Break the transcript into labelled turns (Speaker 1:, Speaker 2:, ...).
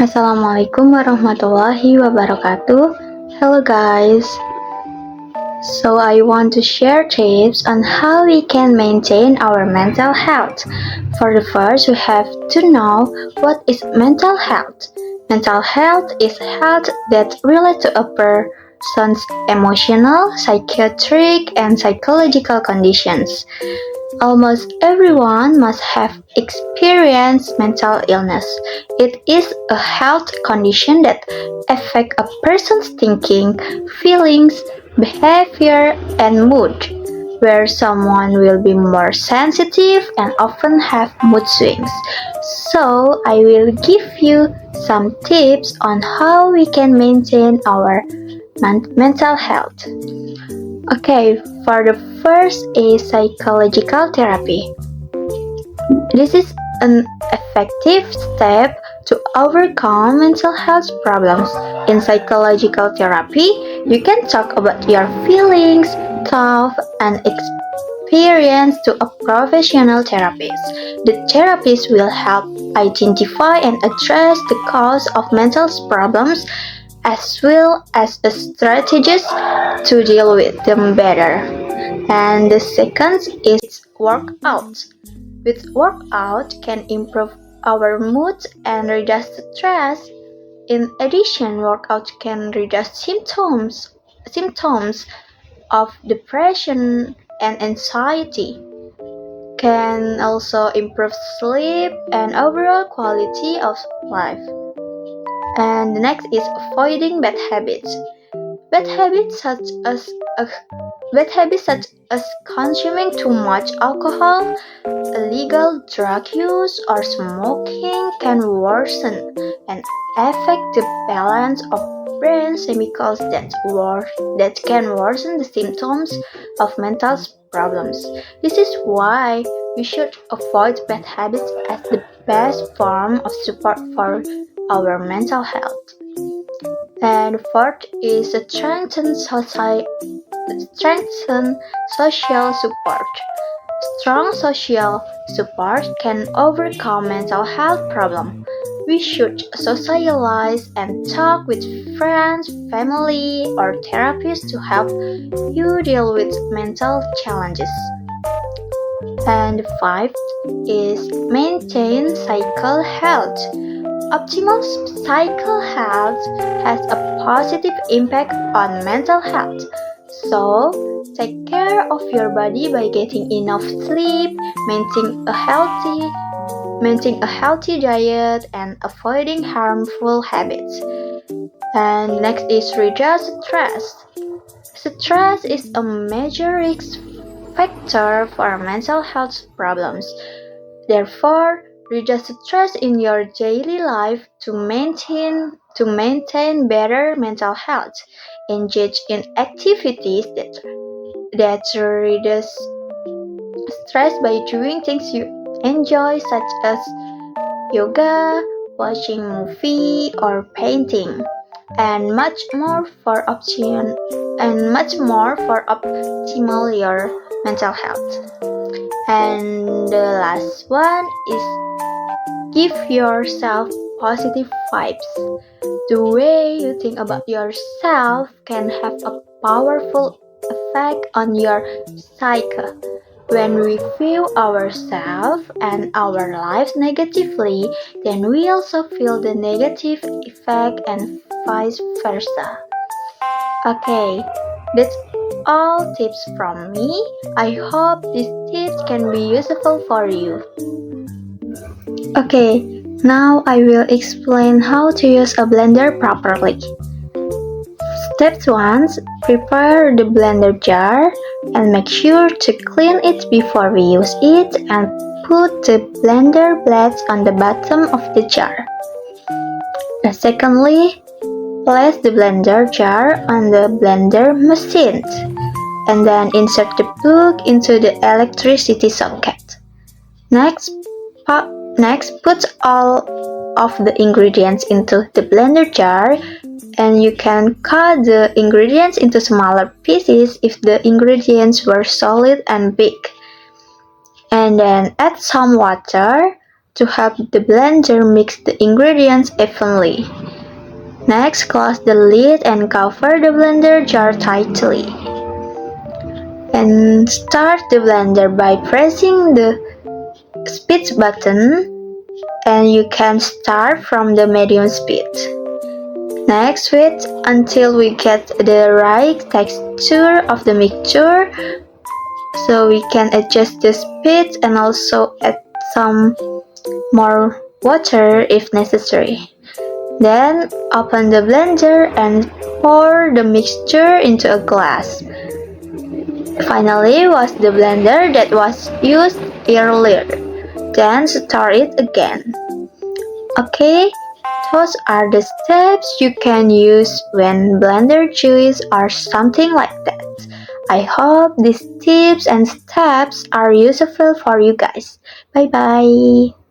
Speaker 1: Assalamualaikum warahmatullahi wabarakatuh. Hello guys. So I want to share tips on how we can maintain our mental health. For the first, we have to know what is mental health. Mental health is health that relates to a person's emotional, psychiatric, and psychological conditions. Almost everyone must have experienced mental illness. It is a health condition that affects a person's thinking, feelings, behavior, and mood, where someone will be more sensitive and often have mood swings. So, I will give you some tips on how we can maintain our mental health. Okay, for the first is psychological therapy. This is an effective step to overcome mental health problems. In psychological therapy, you can talk about your feelings, thoughts, and experience to a professional therapist. The therapist will help identify and address the cause of mental problems as well as the strategies to deal with them better. And the second is workout. With workout can improve our mood and reduce stress. In addition, workout can reduce symptoms of depression and anxiety. Can also improve sleep and overall quality of life. And the next is avoiding bad habits. Bad habits such as consuming too much alcohol, illegal drug use, or smoking can worsen and affect the balance of brain chemicals that can worsen the symptoms of mental problems. This is why we should avoid bad habits as the best form of support for our mental health. And fourth is strengthen social support. Strong social support can overcome mental health problems. We should socialize and talk with friends, family, or therapists to help you deal with mental challenges. And fifth is maintain psychical health. Optimal psychical health has a positive impact on mental health. So, take care of your body by getting enough sleep, maintaining a healthy diet, and avoiding harmful habits. And next is reduce stress. Stress is a major risk factor for mental health problems. Therefore, reduce stress in your daily life to maintain better mental health. Engage in activities that reduce stress by doing things you enjoy, such as yoga, watching movie, or painting, and much more for optimal your mental health. And the last one is give yourself positive vibes. The way you think about yourself can have a powerful effect on your psyche. When we view ourselves and our lives negatively, then we also feel the negative effect and vice versa. Okay, that's all tips from me. I hope these tips can be useful for you. Okay, now I will explain how to use a blender properly. Step 1. Prepare the blender jar and make sure to clean it before we use it and put the blender blades on the bottom of the jar. Secondly, place the blender jar on the blender machine and then insert the plug into the electricity socket. Next, put all of the ingredients into the blender jar, and you can cut the ingredients into smaller pieces if the ingredients were solid and big. And then add some water, to help the blender mix the ingredients evenly. Next, close the lid and cover the blender jar tightly. And start the blender by pressing the speed button, and you can start from the medium speed. Next, wait until we get the right texture of the mixture, so we can adjust the speed and also add some more water if necessary. Then open the blender and pour the mixture into a glass. Finally, wash the blender that was used earlier. Then start it again. Okay, those are the steps you can use when blender juice or something like that. I hope these tips and steps are useful for you guys. Bye bye.